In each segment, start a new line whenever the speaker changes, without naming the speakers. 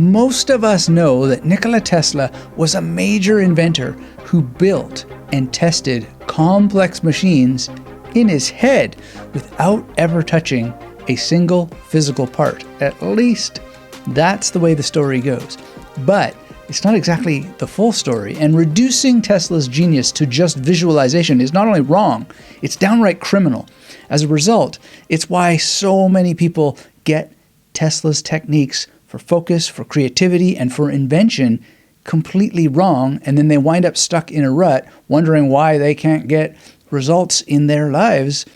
Most of us know that Nikola Tesla was a major inventor who built and tested complex machines in his head without ever touching a single physical part. At least that's the way the story goes. But it's not exactly the full story, and reducing Tesla's genius to just visualization is not only wrong, it's downright criminal. As a result, it's why so many people get Tesla's techniques for focus, for creativity, and for invention completely wrong, and then they wind up stuck in a rut wondering why they can't get results in their lives.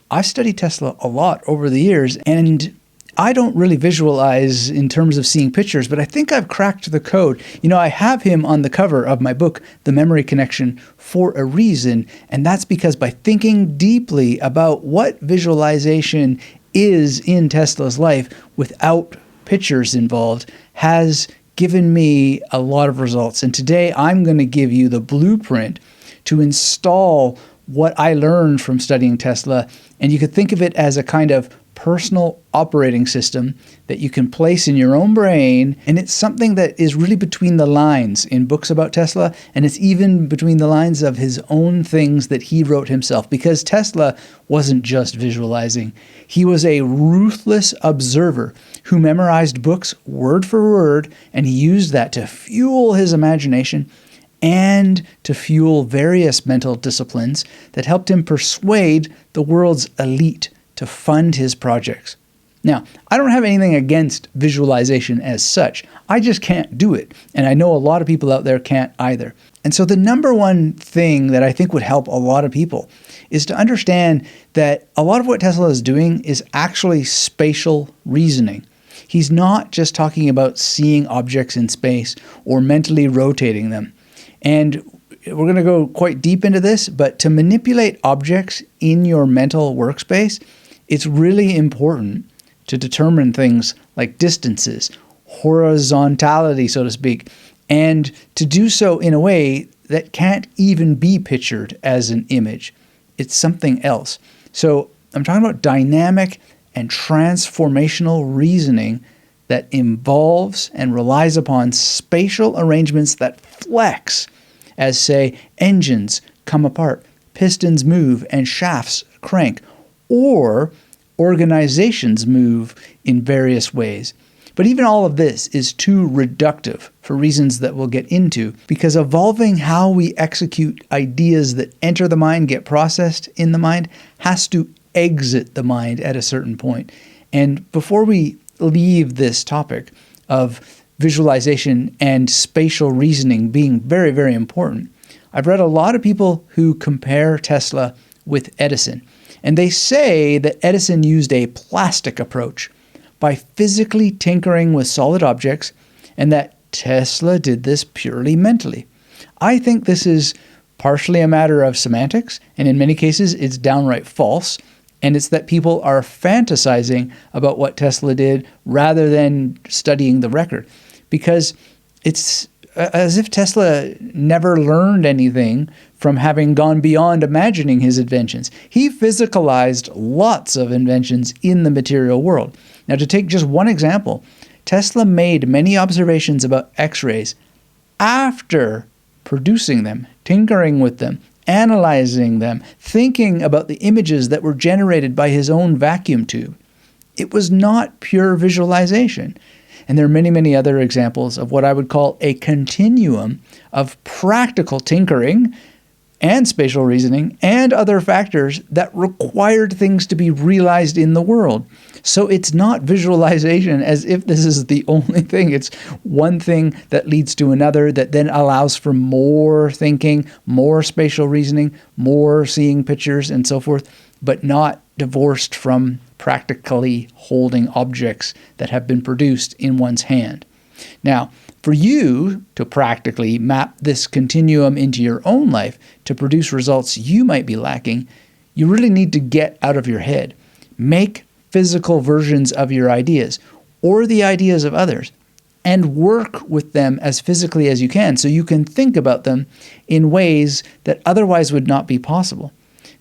I've studied Tesla a lot over the years, and I don't really visualize in terms of seeing pictures, but I think I've cracked the code. I have him on the cover of my book, The Memory Connection, for a reason, and that's because by thinking deeply about what visualization is in Tesla's life without pictures involved has given me a lot of results. And today I'm going to give you the blueprint to install what I learned from studying Tesla. And you could think of it as a kind of personal operating system that you can place in your own brain. And it's something that is really between the lines in books about Tesla. And it's even between the lines of his own things that he wrote himself. Because Tesla wasn't just visualizing. He was a ruthless observer who memorized books word for word. And he used that to fuel his imagination and to fuel various mental disciplines that helped him persuade the world's elite to fund his projects. Now, I don't have anything against visualization as such. I just can't do it. And I know a lot of people out there can't either. And so the number one thing that I think would help a lot of people is to understand that a lot of what Tesla is doing is actually spatial reasoning. He's not just talking about seeing objects in space or mentally rotating them. And we're going to go quite deep into this, but to manipulate objects in your mental workspace, it's really important to determine things like distances, horizontality, so to speak, and to do so in a way that can't even be pictured as an image. It's something else. So I'm talking about dynamic and transformational reasoning that involves and relies upon spatial arrangements that flex as, say, engines come apart, pistons move, and shafts crank, or organizations move in various ways. But even all of this is too reductive for reasons that we'll get into, because evolving how we execute ideas that enter the mind, get processed in the mind, has to exit the mind at a certain point. And before we leave this topic of visualization and spatial reasoning being very, very important, I've read a lot of people who compare Tesla with Edison. And they say that Edison used a plastic approach by physically tinkering with solid objects, and that Tesla did this purely mentally. I think this is partially a matter of semantics, and in many cases it's downright false, and it's that people are fantasizing about what Tesla did rather than studying the record, because it's as if Tesla never learned anything from having gone beyond imagining his inventions. He physicalized lots of inventions in the material world. Now, to take just one example, Tesla made many observations about X-rays after producing them, tinkering with them, analyzing them, thinking about the images that were generated by his own vacuum tube. It was not pure visualization. And there are many, many other examples of what I would call a continuum of practical tinkering and spatial reasoning and other factors that required things to be realized in the world. So it's not visualization as if this is the only thing. It's one thing that leads to another that then allows for more thinking, more spatial reasoning, more seeing pictures and so forth, but not divorced from practically holding objects that have been produced in one's hand. Now, for you to practically map this continuum into your own life to produce results you might be lacking, you really need to get out of your head. Make physical versions of your ideas or the ideas of others and work with them as physically as you can so you can think about them in ways that otherwise would not be possible.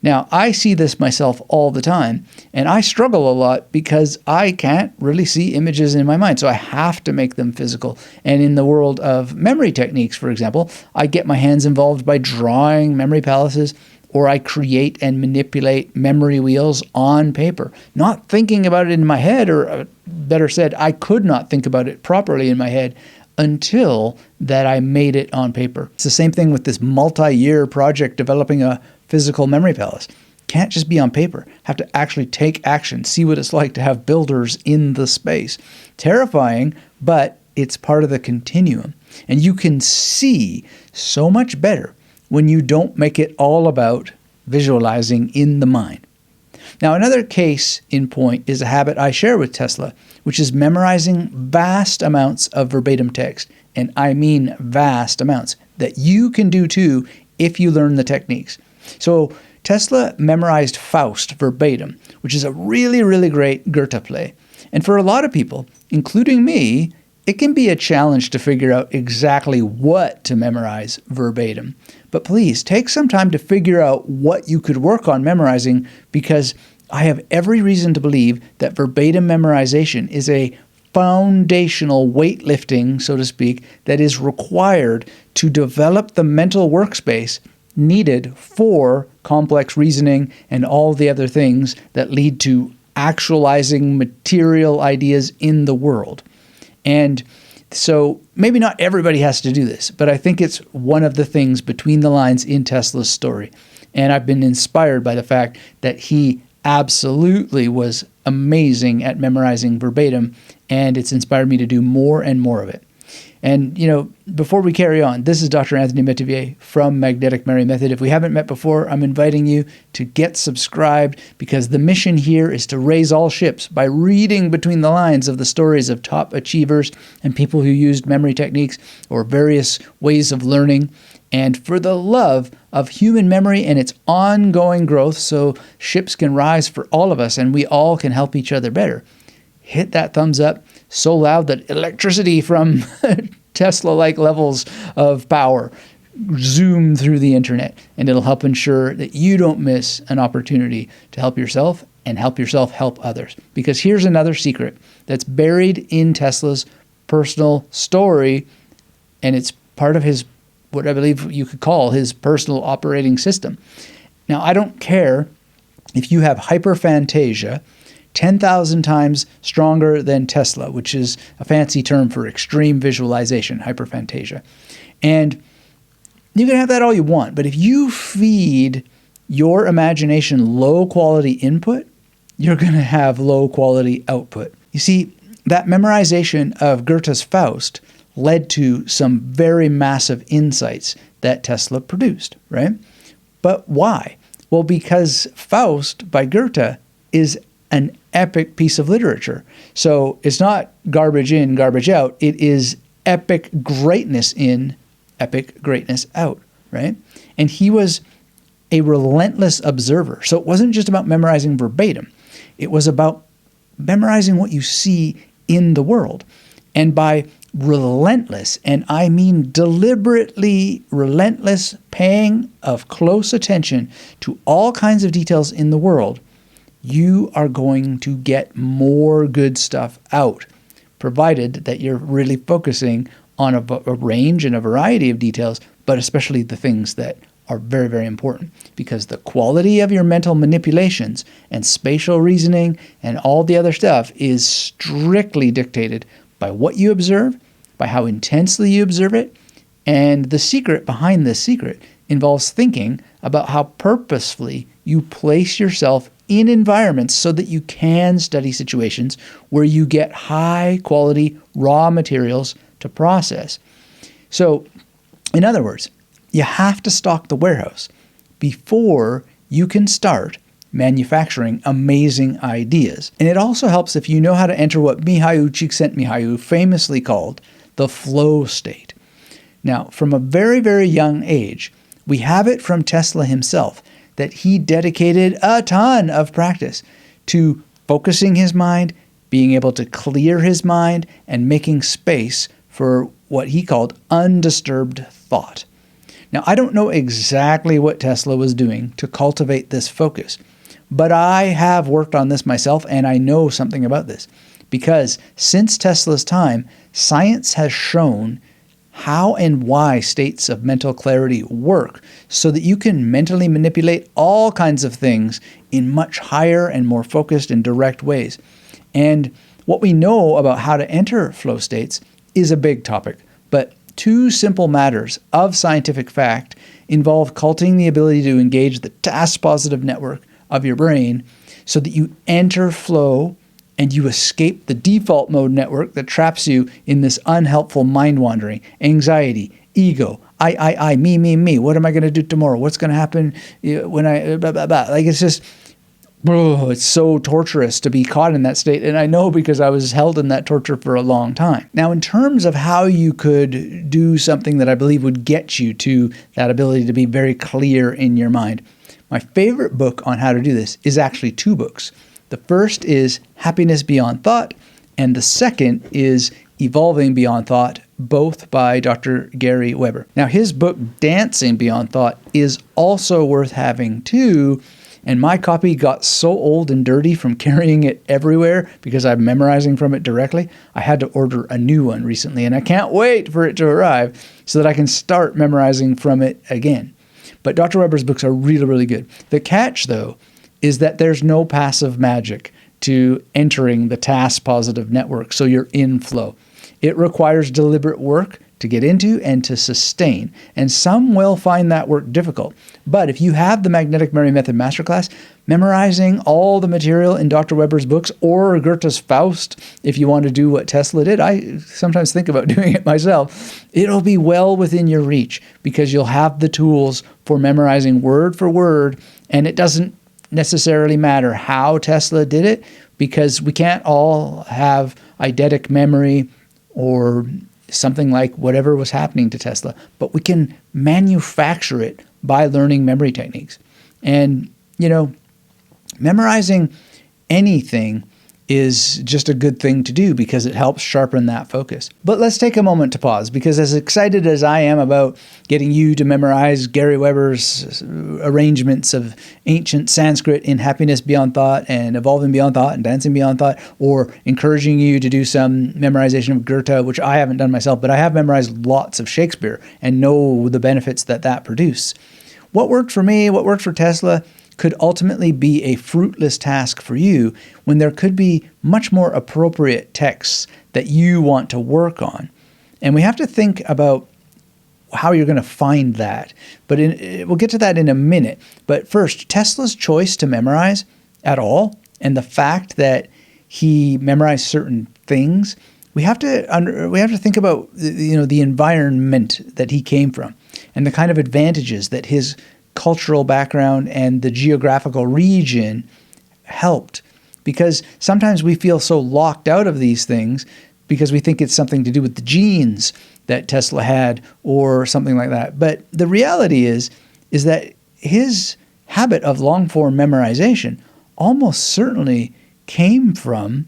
Now, I see this myself all the time, and I struggle a lot because I can't really see images in my mind, so I have to make them physical. And in the world of memory techniques, for example, I get my hands involved by drawing memory palaces, or I create and manipulate memory wheels on paper, not thinking about it in my head, or better said, I could not think about it properly in my head until that I made it on paper. It's the same thing with this multi-year project developing a physical memory palace. Can't just be on paper. Have to actually take action, see what it's like to have builders in the space. Terrifying, but it's part of the continuum. And you can see so much better when you don't make it all about visualizing in the mind. Now, another case in point is a habit I share with Tesla, which is memorizing vast amounts of verbatim text. And I mean vast amounts that you can do too if you learn the techniques. So Tesla memorized Faust verbatim, which is a really, really great Goethe play. And for a lot of people, including me, it can be a challenge to figure out exactly what to memorize verbatim. But please take some time to figure out what you could work on memorizing, because I have every reason to believe that verbatim memorization is a foundational weightlifting, so to speak, that is required to develop the mental workspace needed for complex reasoning and all the other things that lead to actualizing material ideas in the world. And so maybe not everybody has to do this, but I think it's one of the things between the lines in Tesla's story. And I've been inspired by the fact that he absolutely was amazing at memorizing verbatim, and it's inspired me to do more and more of it. And, before we carry on, this is Dr. Anthony Metivier from Magnetic Memory Method. If we haven't met before, I'm inviting you to get subscribed, because the mission here is to raise all ships by reading between the lines of the stories of top achievers and people who used memory techniques or various ways of learning, and for the love of human memory and its ongoing growth, so ships can rise for all of us and we all can help each other better. Hit that thumbs up so loud that electricity from Tesla-like levels of power zoom through the internet, and it'll help ensure that you don't miss an opportunity to help yourself and help yourself help others. Because here's another secret that's buried in Tesla's personal story, and it's part of his, what I believe you could call his personal operating system. Now, I don't care if you have hyperphantasia, 10,000 times stronger than Tesla, which is a fancy term for extreme visualization, hyperphantasia. And you can have that all you want, but if you feed your imagination low quality input, you're going to have low quality output. You see, that memorization of Goethe's Faust led to some very massive insights that Tesla produced, right? But why? Well, because Faust by Goethe is an epic piece of literature. So it's not garbage in, garbage out. It is epic greatness in, epic greatness out, right? And he was a relentless observer. So it wasn't just about memorizing verbatim. It was about memorizing what you see in the world. And by relentless, and I mean deliberately relentless paying of close attention to all kinds of details in the world, you are going to get more good stuff out, provided that you're really focusing on a range and a variety of details, but especially the things that are very, very important, because the quality of your mental manipulations and spatial reasoning and all the other stuff is strictly dictated by what you observe, by how intensely you observe it, and the secret behind this secret involves thinking about how purposefully you place yourself in environments so that you can study situations where you get high quality raw materials to process. So, in other words, you have to stock the warehouse before you can start manufacturing amazing ideas. And it also helps if you know how to enter what Mihaly Csikszentmihalyi famously called the flow state. Now, from a very, very young age, we have it from Tesla himself that he dedicated a ton of practice to focusing his mind, being able to clear his mind, and making space for what he called undisturbed thought. Now, I don't know exactly what Tesla was doing to cultivate this focus, but I have worked on this myself, and I know something about this. Because since Tesla's time, science has shown how and why states of mental clarity work so that you can mentally manipulate all kinds of things in much higher and more focused and direct ways. And what we know about how to enter flow states is a big topic, but two simple matters of scientific fact involve cultivating the ability to engage the task-positive network of your brain so that you enter flow and you escape the default mode network that traps you in this unhelpful mind wandering, anxiety, ego, I, me. What am I going to do tomorrow? What's going to happen when I, blah, blah, blah. Like, it's just, it's so torturous to be caught in that state. And I know because I was held in that torture for a long time. Now, in terms of how you could do something that I believe would get you to that ability to be very clear in your mind, my favorite book on how to do this is actually two books. The first is Happiness Beyond Thought, and the second is Evolving Beyond Thought, both by Dr. Gary Weber. Now, his book, Dancing Beyond Thought, is also worth having too, and my copy got so old and dirty from carrying it everywhere because I'm memorizing from it directly, I had to order a new one recently, and I can't wait for it to arrive so that I can start memorizing from it again. But Dr. Weber's books are really, really good. The catch, though, is that there's no passive magic to entering the task-positive network, so you're in flow. It requires deliberate work to get into and to sustain, and some will find that work difficult. But if you have the Magnetic Memory Method Masterclass, memorizing all the material in Dr. Weber's books, or Goethe's Faust, if you want to do what Tesla did, I sometimes think about doing it myself, it'll be well within your reach because you'll have the tools for memorizing word for word, and it doesn't necessarily matter how Tesla did it because we can't all have eidetic memory or something like whatever was happening to Tesla, but we can manufacture it by learning memory techniques. And, memorizing anything is just a good thing to do because it helps sharpen that focus. But let's take a moment to pause, because as excited as I am about getting you to memorize Gary Weber's arrangements of ancient Sanskrit in Happiness Beyond Thought and Evolving Beyond Thought and Dancing Beyond Thought, or encouraging you to do some memorization of Goethe, which I haven't done myself, but I have memorized lots of Shakespeare and know the benefits that produce. What worked for me, what worked for Tesla, could ultimately be a fruitless task for you when there could be much more appropriate texts that you want to work on. And we have to think about how you're going to find that. But we'll get to that in a minute. But first, Tesla's choice to memorize at all, and the fact that he memorized certain things, we have to think about the environment that he came from and the kind of advantages that his cultural background and the geographical region helped. Because sometimes we feel so locked out of these things because we think it's something to do with the genes that Tesla had or something like that. But the reality is that his habit of long-form memorization almost certainly came from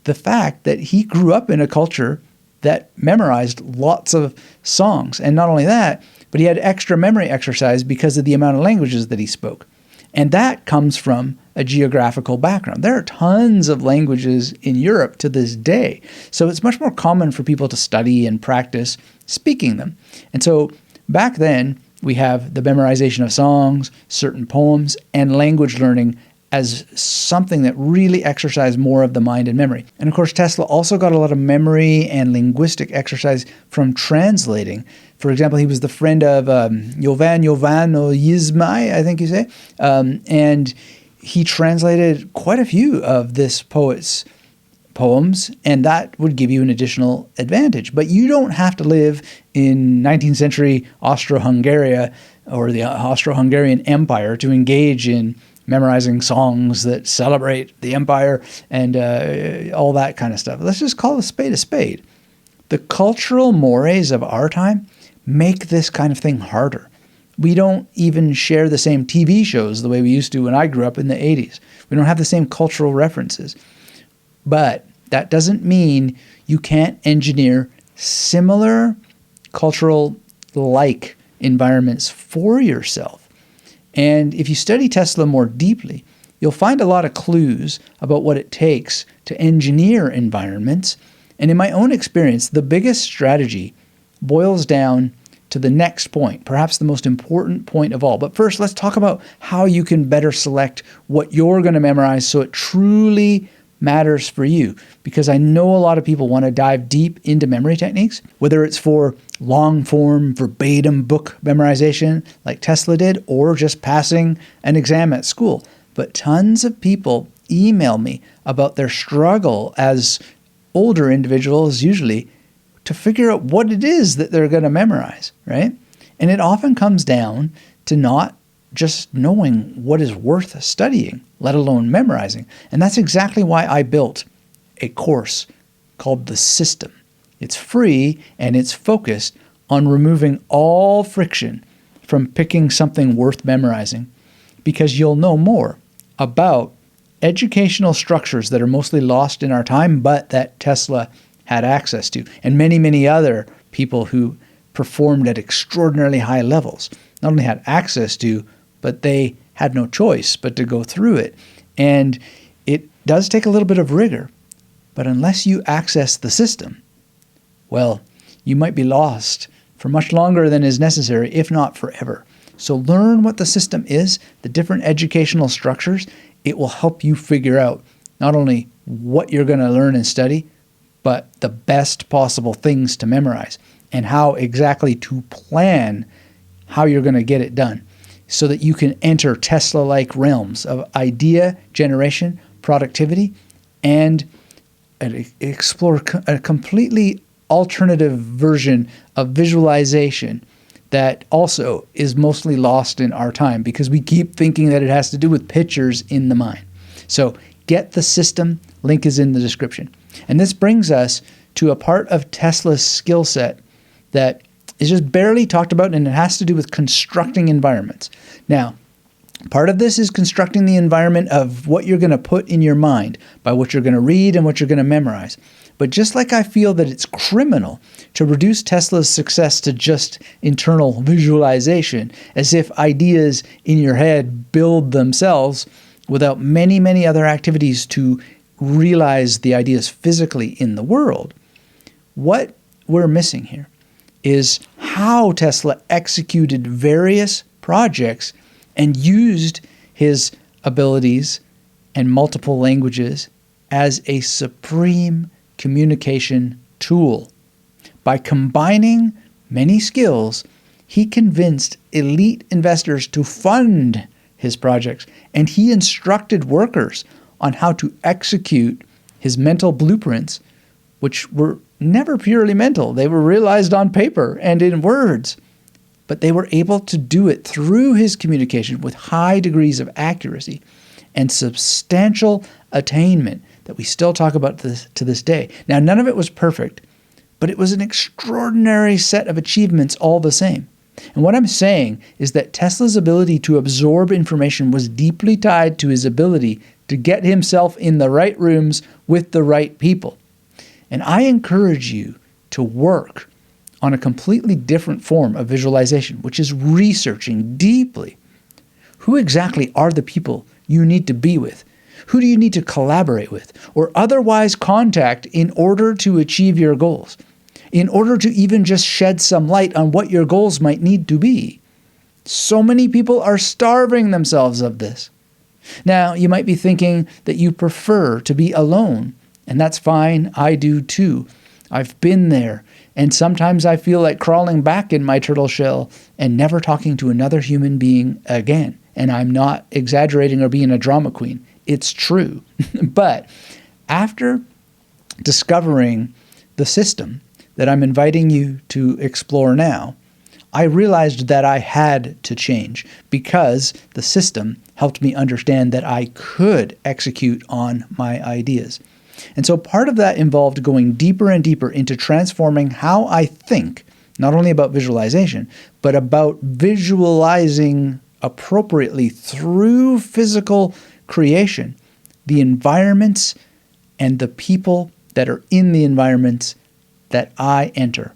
the fact that he grew up in a culture that memorized lots of songs. And not only that, but he had extra memory exercise because of the amount of languages that he spoke. And that comes from a geographical background. There are tons of languages in Europe to this day. So it's much more common for people to study and practice speaking them. And so back then, we have the memorization of songs, certain poems, and language learning as something that really exercised more of the mind and memory. And of course, Tesla also got a lot of memory and linguistic exercise from translating. For example, he was the friend of Jovan Yizmai, I think you say, and he translated quite a few of this poet's poems, and that would give you an additional advantage. But you don't have to live in 19th century Austro-Hungary or the Austro-Hungarian Empire to engage in memorizing songs that celebrate the empire and all that kind of stuff. Let's just call a spade a spade. The cultural mores of our time make this kind of thing harder. We don't even share the same TV shows the way we used to when I grew up in the 80s. We don't have the same cultural references. But that doesn't mean you can't engineer similar cultural-like environments for yourself. And if you study Tesla more deeply, you'll find a lot of clues about what it takes to engineer environments. And in my own experience, the biggest strategy boils down to the next point, perhaps the most important point of all. But first, let's talk about how you can better select what you're going to memorize so it truly matters for you. Because I know a lot of people want to dive deep into memory techniques, whether it's for long-form, verbatim book memorization like Tesla did, or just passing an exam at school. But tons of people email me about their struggle as older individuals usually to figure out what it is that they're going to memorize, right? And it often comes down to not just knowing what is worth studying, let alone memorizing. And that's exactly why I built a course called The System. It's free and it's focused on removing all friction from picking something worth memorizing, because you'll know more about educational structures that are mostly lost in our time, but that Tesla had access to, and many, many other people who performed at extraordinarily high levels not only had access to, but they had no choice but to go through it. And it does take a little bit of rigor, but unless you access the system, well, you might be lost for much longer than is necessary, if not forever. So learn what the system is, the different educational structures. It will help you figure out not only what you're going to learn and study, but the best possible things to memorize and how exactly to plan how you're going to get it done so that you can enter Tesla-like realms of idea generation, productivity, and explore a completely alternative version of visualization that also is mostly lost in our time because we keep thinking that it has to do with pictures in the mind. So get the system. Link is in the description. And this brings us to a part of Tesla's skill set that is just barely talked about, and it has to do with constructing environments. Now, part of this is constructing the environment of what you're going to put in your mind by what you're going to read and what you're going to memorize. But just like I feel that it's criminal to reduce Tesla's success to just internal visualization, as if ideas in your head build themselves without many, many other activities to realize the ideas physically in the world, what we're missing here is how Tesla executed various projects and used his abilities and multiple languages as a supreme communication tool. By combining many skills, he convinced elite investors to fund his projects, and he instructed workers on how to execute his mental blueprints, which were never purely mental. They were realized on paper and in words, but they were able to do it through his communication with high degrees of accuracy and substantial attainment that we still talk about to this day. Now, none of it was perfect, but it was an extraordinary set of achievements all the same. And what I'm saying is that Tesla's ability to absorb information was deeply tied to his ability to get himself in the right rooms with the right people. And I encourage you to work on a completely different form of visualization, which is researching deeply who exactly are the people you need to be with, who do you need to collaborate with, or otherwise contact in order to achieve your goals, in order to even just shed some light on what your goals might need to be. So many people are starving themselves of this. Now, you might be thinking that you prefer to be alone, and that's fine. I do too. I've been there, and sometimes I feel like crawling back in my turtle shell and never talking to another human being again. And I'm not exaggerating or being a drama queen. It's true. But after discovering the system that I'm inviting you to explore now, I realized that I had to change because the system helped me understand that I could execute on my ideas. And so part of that involved going deeper and deeper into transforming how I think, not only about visualization, but about visualizing appropriately through physical creation, the environments and the people that are in the environments that I enter.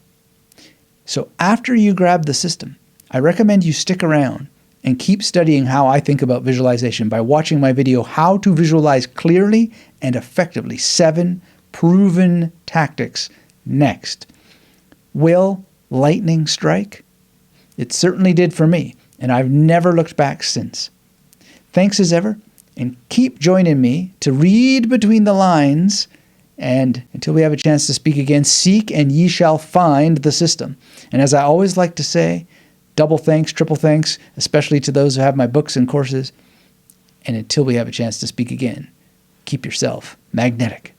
So after you grab the system, I recommend you stick around and keep studying how I think about visualization by watching my video, How to Visualize Clearly and Effectively, 7 Proven Tactics, next. Will lightning strike? It certainly did for me, and I've never looked back since. Thanks as ever, and keep joining me to read between the lines, and until we have a chance to speak again, seek and ye shall find the system. And as I always like to say, double thanks, triple thanks, especially to those who have my books and courses. And until we have a chance to speak again, keep yourself magnetic.